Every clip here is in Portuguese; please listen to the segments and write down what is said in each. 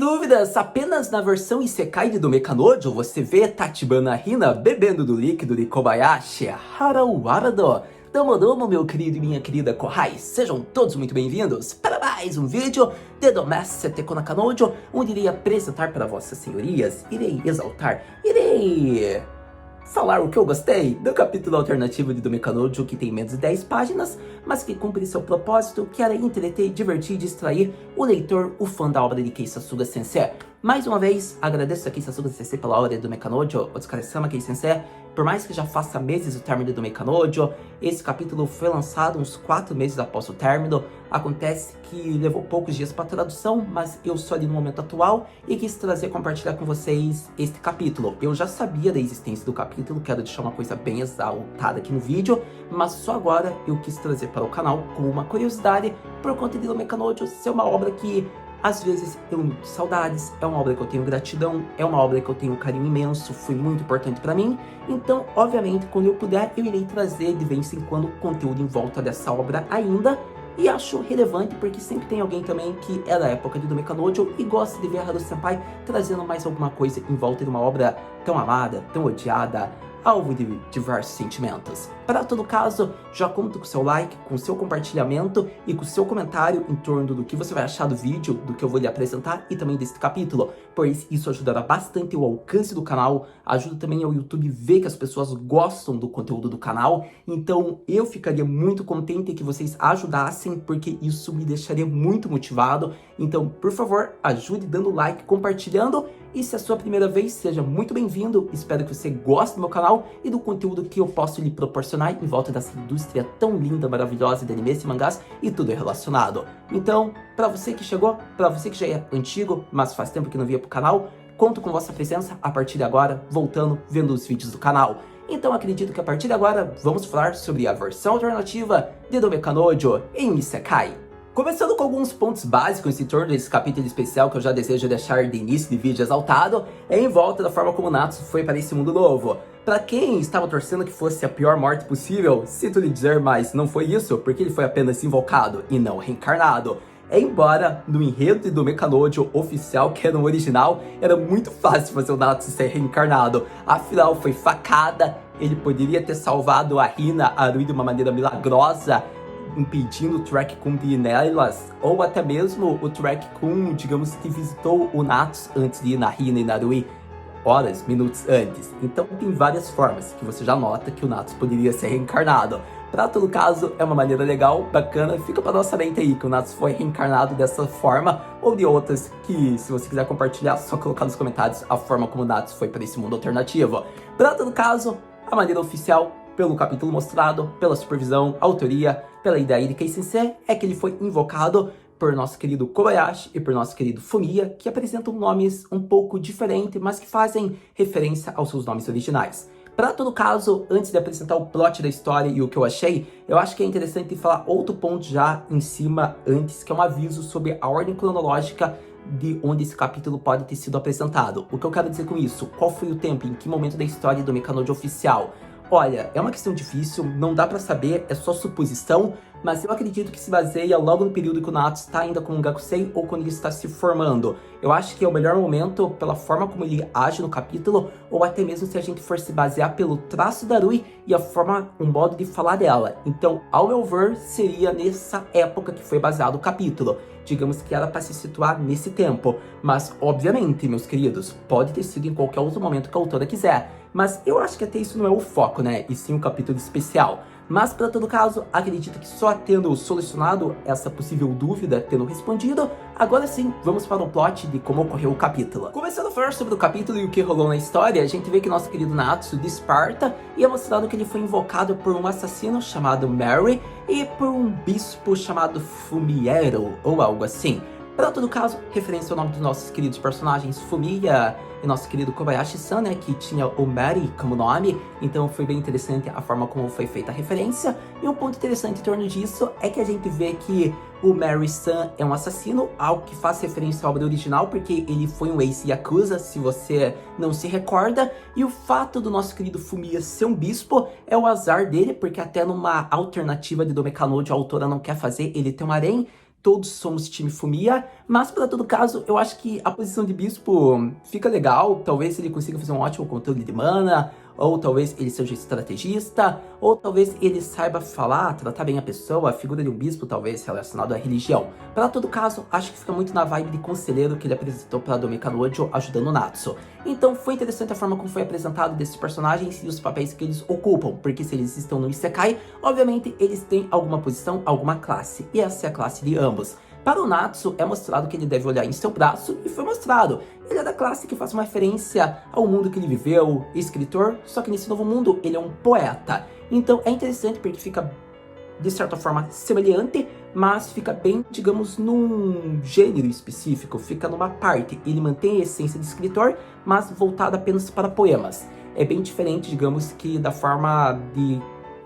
dúvidas, apenas na versão Isekai de Domekanojo você vê Tachibana Hina bebendo do líquido de Kobayashi Harawara-do. Domo, meu querido e minha querida Kohai, sejam todos muito bem-vindos para mais um vídeo de Domestic Konakanojo, onde irei apresentar para vossas senhorias, irei exaltar, irei falar o que eu gostei do capítulo alternativo de Domekanojo, que tem menos de 10 páginas, mas que cumpre seu propósito, que era entreter, divertir e distrair o leitor, o fã da obra de Keisasuga Sensei. Mais uma vez, agradeço a Keisasuga Sensei pela obra de Domekanojo, Otsukaresama Kei Sensei. Por mais que já faça meses o término de Domekanojo, esse capítulo foi lançado uns 4 meses após o término. Acontece que levou poucos dias para tradução, mas eu sou ali no momento atual e quis trazer e compartilhar com vocês este capítulo. Eu já sabia da existência do capítulo, quero deixar uma coisa bem exaltada aqui no vídeo, mas só agora eu quis trazer para o canal como uma curiosidade, por conta de Domekanojo ser uma obra que às vezes eu tenho saudades, é uma obra que eu tenho gratidão, é uma obra que eu tenho um carinho imenso, foi muito importante para mim. Então, obviamente, quando eu puder, eu irei trazer de vez em quando conteúdo em volta dessa obra ainda. E acho relevante porque sempre tem alguém também que é da época de Domekanojo e gosta de ver a Haru Senpai trazendo mais alguma coisa em volta de uma obra tão amada, tão odiada, alvo de diversos sentimentos. Para todo caso, já conto com seu like, com seu compartilhamento e com seu comentário em torno do que você vai achar do vídeo, do que eu vou lhe apresentar e também desse capítulo, pois isso ajudará bastante o alcance do canal, ajuda também ao YouTube ver que as pessoas gostam do conteúdo do canal, então eu ficaria muito contente que vocês ajudassem, porque isso me deixaria muito motivado. Então, por favor, ajude dando like, compartilhando, e se é a sua primeira vez, seja muito bem-vindo. Espero que você goste do meu canal e do conteúdo que eu posso lhe proporcionar em volta dessa indústria tão linda, maravilhosa de animes e mangás e tudo relacionado. Então, para você que chegou, para você que já é antigo, mas faz tempo que não via pro canal, conto com vossa presença a partir de agora, voltando, vendo os vídeos do canal. Então acredito que a partir de agora, vamos falar sobre a versão alternativa de Domekanojo em Isekai. Começando com alguns pontos básicos em torno desse capítulo especial que eu já desejo deixar de início de vídeo exaltado, é em volta da forma como Natsu foi para esse mundo novo. Para quem estava torcendo que fosse a pior morte possível, sinto lhe dizer, mas não foi isso, porque ele foi apenas invocado e não reencarnado. Embora no enredo de Domekanojo oficial, que era no original, era muito fácil fazer o Natsu ser reencarnado. Afinal, foi facada, ele poderia ter salvado a Hina Arui de uma maneira milagrosa, impedindo o Track-kun de ir nelas, ou até mesmo o Track-kun, digamos que visitou o Natsu antes de ir na Hina e na Arui, horas, minutos antes. Então tem várias formas que você já nota que o Natsu poderia ser reencarnado. Para todo caso, é uma maneira legal, bacana, fica para nossa mente aí que o Natsu foi reencarnado dessa forma, ou de outras que, se você quiser compartilhar, é só colocar nos comentários a forma como o Natsu foi para esse mundo alternativo. Para todo caso, a maneira oficial, pelo capítulo mostrado, pela supervisão, autoria, pela ideia de Kei Sensei, é que ele foi invocado por nosso querido Kobayashi e por nosso querido Fumiya, que apresentam nomes um pouco diferentes, mas que fazem referência aos seus nomes originais. Para todo caso, antes de apresentar o plot da história e o que eu achei, eu acho que é interessante falar outro ponto já em cima antes, que é um aviso sobre a ordem cronológica de onde esse capítulo pode ter sido apresentado. O que eu quero dizer com isso? Qual foi o tempo, em que momento da história do Domekanojo oficial? Olha, é uma questão difícil, não dá pra saber, é só suposição, mas eu acredito que se baseia logo no período que o Natsu está ainda como um Gakusei ou quando ele está se formando. Eu acho que é o melhor momento pela forma como ele age no capítulo, ou até mesmo se a gente for se basear pelo traço da Arui e a forma, o modo de falar dela. Então, ao meu ver, seria nessa época que foi baseado o capítulo. Digamos que era para se situar nesse tempo. Mas, obviamente, meus queridos, pode ter sido em qualquer outro momento que a autora quiser. Mas eu acho que até isso não é o foco, né? E sim um capítulo especial. Mas, para todo caso, acredito que só tendo solucionado essa possível dúvida, tendo respondido, agora sim, vamos para o plot de como ocorreu o capítulo. Começando a falar sobre o capítulo e o que rolou na história, a gente vê que nosso querido Natsu desperta e é mostrado que ele foi invocado por um assassino chamado Mary e por um bispo chamado Fumiero, ou algo assim. Para todo caso, referência ao nome dos nossos queridos personagens Fumiya e nosso querido Kobayashi-san, né, que tinha o Mary como nome, então foi bem interessante a forma como foi feita a referência. E um ponto interessante em torno disso é que a gente vê que o Mary-san é um assassino, algo que faz referência à obra original, porque ele foi um ex-yakuza, se você não se recorda, e o fato do nosso querido Fumiya ser um bispo é o azar dele, porque até numa alternativa de Domekanojo a autora não quer fazer ele ter um harém. todos somos time Fumiya, mas para todo caso, eu acho que a posição de bispo fica legal, talvez ele consiga fazer um ótimo controle de mana, ou talvez ele seja estrategista, ou talvez ele saiba falar, tratar bem a pessoa, a figura de um bispo talvez relacionado à religião. Para todo caso, acho que fica muito na vibe de conselheiro que ele apresentou para Dome Kanojo ajudando o Natsu. Então foi interessante a forma como foi apresentado desses personagens e os papéis que eles ocupam, porque se eles estão no Isekai, obviamente eles têm alguma posição, alguma classe, e essa é a classe de ambos. Para o Natsu, é mostrado que ele deve olhar em seu braço, e foi mostrado. Ele é da classe que faz uma referência ao mundo que ele viveu, escritor, só que nesse novo mundo ele é um poeta. Então é interessante porque fica, de certa forma, semelhante, mas fica bem, digamos, num gênero específico, fica numa parte. Ele mantém a essência de escritor, mas voltado apenas para poemas. É bem diferente, digamos, que da forma de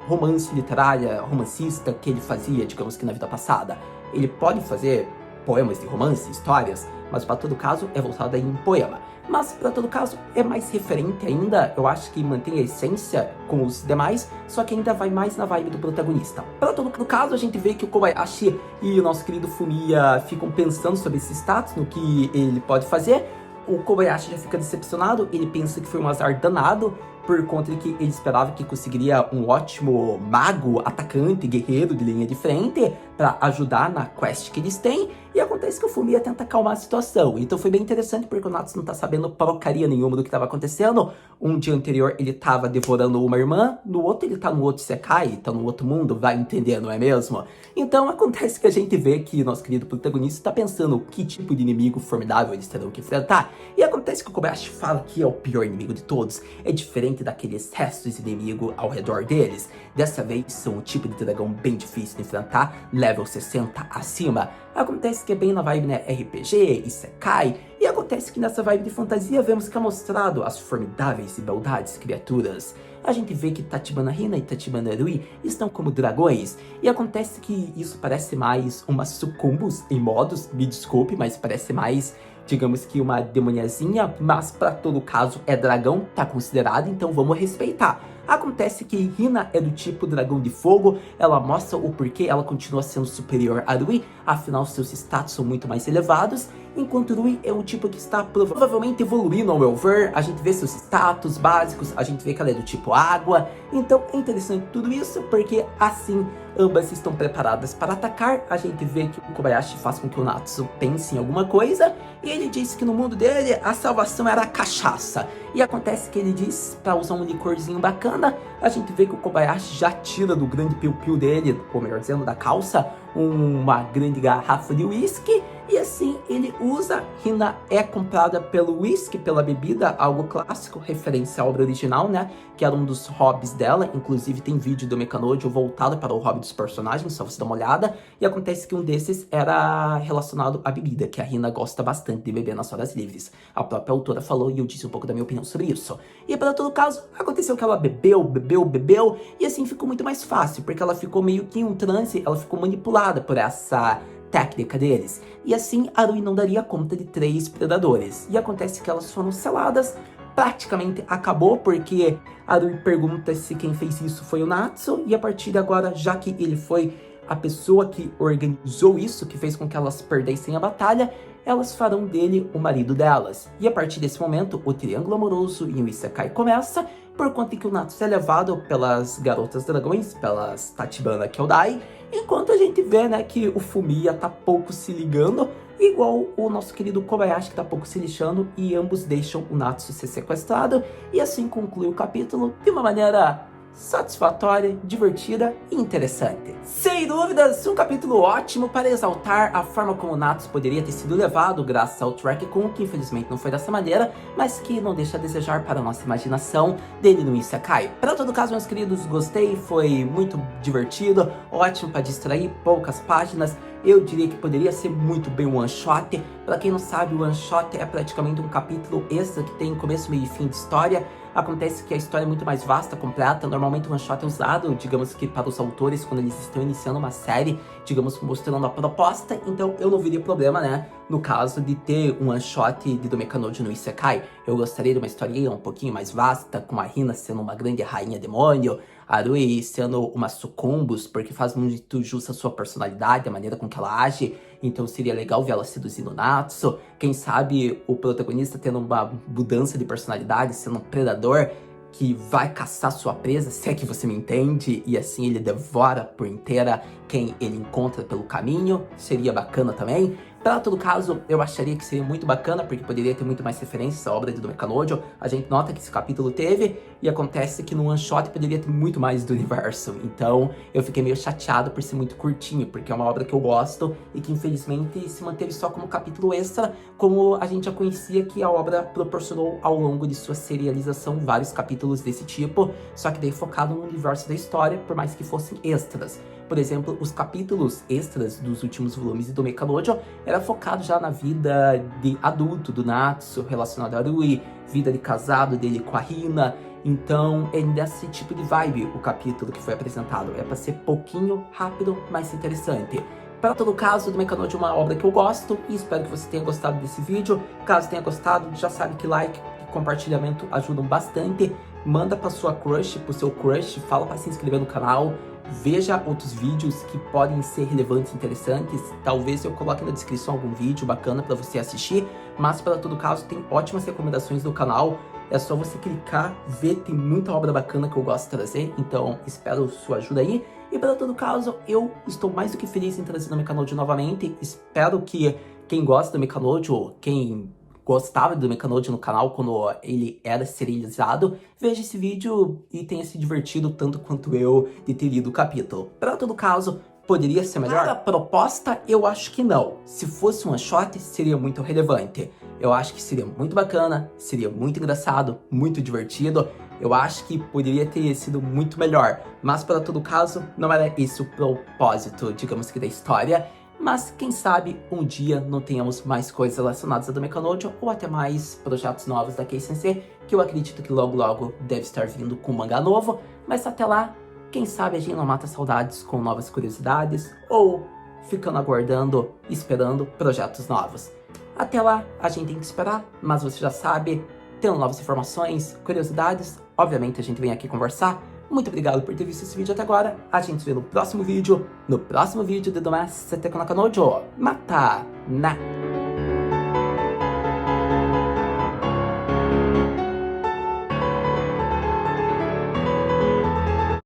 romance literária, romancista que ele fazia, digamos que na vida passada. Ele pode fazer poemas de romance, histórias, mas para todo caso é voltado em poema. Mas para todo caso é mais referente ainda, eu acho que mantém a essência com os demais, só que ainda vai mais na vibe do protagonista. Para todo caso a gente vê que o Kobayashi e o nosso querido Fumiya ficam pensando sobre esse status, no que ele pode fazer. O Kobayashi já fica decepcionado, ele pensa que foi um azar danado, por conta de que ele esperava que conseguiria um ótimo mago, atacante, guerreiro de linha de frente para ajudar na quest que eles têm, e acontece que o Fumiya tenta acalmar a situação. Então foi bem interessante porque o Natsu não tá sabendo porcaria nenhuma do que estava acontecendo. Um dia anterior ele tava devorando uma irmã, no outro ele tá no outro Isekai, tá no outro mundo, vai entender, não é mesmo? Então acontece que a gente vê que nosso querido protagonista tá pensando que tipo de inimigo formidável eles terão que enfrentar, e acontece que o Kobayashi fala que é o pior inimigo de todos, é diferente daqueles restos de inimigo ao redor deles. Dessa vez são um tipo de dragão bem difícil de enfrentar, level 60 acima. Acontece que é bem na vibe, né, RPG, Isekai, e acontece que nessa vibe de fantasia vemos que é mostrado as formidáveis e beldades criaturas. A gente vê que Tachibana Hina e Tachibana Rui estão como dragões, e acontece que isso parece mais uma sucumbus em modos, me desculpe, mas parece mais, digamos que uma demoniazinha, mas para todo caso é dragão, tá considerado, então vamos respeitar. Acontece que Hina é do tipo dragão de fogo, ela mostra o porquê ela continua sendo superior a Rui, afinal seus status são muito mais elevados, enquanto Rui é um tipo que está provavelmente evoluindo ao meu ver. A gente vê seus status básicos, a gente vê que ela é do tipo água, então é interessante tudo isso, porque assim ambas estão preparadas para atacar. A gente vê que o Kobayashi faz com que o Natsu pense em alguma coisa, e ele diz que no mundo dele a salvação era a cachaça. E acontece que ele diz para usar um licorzinho bacana. A gente vê que o Kobayashi já tira do grande piu-piu dele, ou melhor dizendo, da calça, uma grande garrafa de uísque, e assim ele usa. Hina é comprada pelo uísque, pela bebida, algo clássico, referência à obra original, né, que era um dos hobbies dela. Inclusive tem vídeo do Mekanojo voltado para o hobby dos personagens, só você dar uma olhada, e acontece que um desses era relacionado à bebida, que a Hina gosta bastante de beber nas horas livres. A própria autora falou, e eu disse um pouco da minha opinião sobre isso. E para todo caso, aconteceu que ela bebeu, e assim ficou muito mais fácil, porque ela ficou meio que em um transe, ela ficou manipulada por essa técnica deles. E assim a Rui não daria conta de 3 predadores. E acontece que elas foram seladas, praticamente acabou, porque a Rui pergunta se quem fez isso foi o Natsu, e a partir de agora, já que ele foi a pessoa que organizou isso, que fez com que elas perdessem a batalha, elas farão dele o marido delas. E a partir desse momento, o triângulo amoroso em um Isekai começa, por conta que o Natsu é levado pelas garotas dragões, pelas Tachibana Kyodai, enquanto a gente vê, né, que o Fumiya tá pouco se ligando, igual o nosso querido Kobayashi que tá pouco se lixando, e ambos deixam o Natsu ser sequestrado, e assim conclui o capítulo de uma maneira satisfatória, divertida e interessante. Sem dúvidas, um capítulo ótimo para exaltar a forma como o Natsu poderia ter sido levado graças ao Track Kun, que infelizmente não foi dessa maneira, mas que não deixa a desejar para a nossa imaginação dele no Isekai. Para todo caso, meus queridos, gostei, foi muito divertido, ótimo para distrair, poucas páginas. Eu diria que poderia ser muito bem um one shot. Para quem não sabe, o one shot é praticamente um capítulo extra que tem começo, meio e fim de história. Acontece que a história é muito mais vasta, completa. Normalmente o one shot é usado, digamos que para os autores, quando eles estão iniciando uma série, digamos, mostrando a proposta. Então eu não veria problema, né, no caso de ter um one shot de Dome Kanojo no Isekai. Eu gostaria de uma historinha um pouquinho mais vasta, com a Hina sendo uma grande rainha demônio, A Rui sendo uma sucumbus, porque faz muito justa a sua personalidade, a maneira com que ela age. Então seria legal ver ela seduzindo o Natsu. Quem sabe o protagonista tendo uma mudança de personalidade, sendo um predador que vai caçar sua presa, se é que você me entende, e assim ele devora por inteira quem ele encontra pelo caminho. Seria bacana também. Para todo caso, eu acharia que seria muito bacana, porque poderia ter muito mais referências à obra de Domekanojo. A gente nota que esse capítulo teve, e acontece que no one shot poderia ter muito mais do universo. Então, eu fiquei meio chateado por ser muito curtinho, porque é uma obra que eu gosto, e que infelizmente se manteve só como capítulo extra, como a gente já conhecia que a obra proporcionou ao longo de sua serialização vários capítulos desse tipo, só que daí focado no universo da história, por mais que fossem extras. Por exemplo, os capítulos extras dos últimos volumes de Domekanojo era focado já na vida de adulto do Natsu, relacionado a Rui, vida de casado dele com a Hina. Então, é desse tipo de vibe o capítulo que foi apresentado. É para ser pouquinho, rápido, mas interessante. Para todo caso, Domekanojo é uma obra que eu gosto e espero que você tenha gostado desse vídeo. Caso tenha gostado, já sabe que like e compartilhamento ajudam bastante. Manda para sua crush, pro seu crush, fala para se inscrever no canal. Veja outros vídeos que podem ser relevantes e interessantes. Talvez eu coloque na descrição algum vídeo bacana para você assistir. Mas para todo caso, tem ótimas recomendações do canal. É só você clicar, ver, tem muita obra bacana que eu gosto de trazer. Então espero sua ajuda aí. E para todo caso, eu estou mais do que feliz em trazer o Domekanojo novamente. Espero que quem gosta do Domekanojo, quem gostava do Domekanojo no canal quando ele era serializado, veja esse vídeo e tenha se divertido tanto quanto eu de ter lido o capítulo. Para todo caso, poderia ser melhor? A proposta, eu acho que não. Se fosse um one shot, seria muito relevante. Eu acho que seria muito bacana, seria muito engraçado, muito divertido. Eu acho que poderia ter sido muito melhor. Mas, para todo caso, não era esse o propósito, digamos que, da história. Mas, quem sabe, um dia não tenhamos mais coisas relacionadas a Domekanojo ou até mais projetos novos da Kei Sensei, que eu acredito que logo logo deve estar vindo com um mangá novo. Mas até lá, quem sabe a gente não mata saudades com novas curiosidades ou ficando aguardando, esperando projetos novos. Até lá, a gente tem que esperar, mas você já sabe, tendo novas informações, curiosidades, obviamente a gente vem aqui conversar. Muito obrigado por ter visto esse vídeo até agora. A gente se vê no próximo vídeo. No próximo vídeo de Domestic Nakanojo. Mata na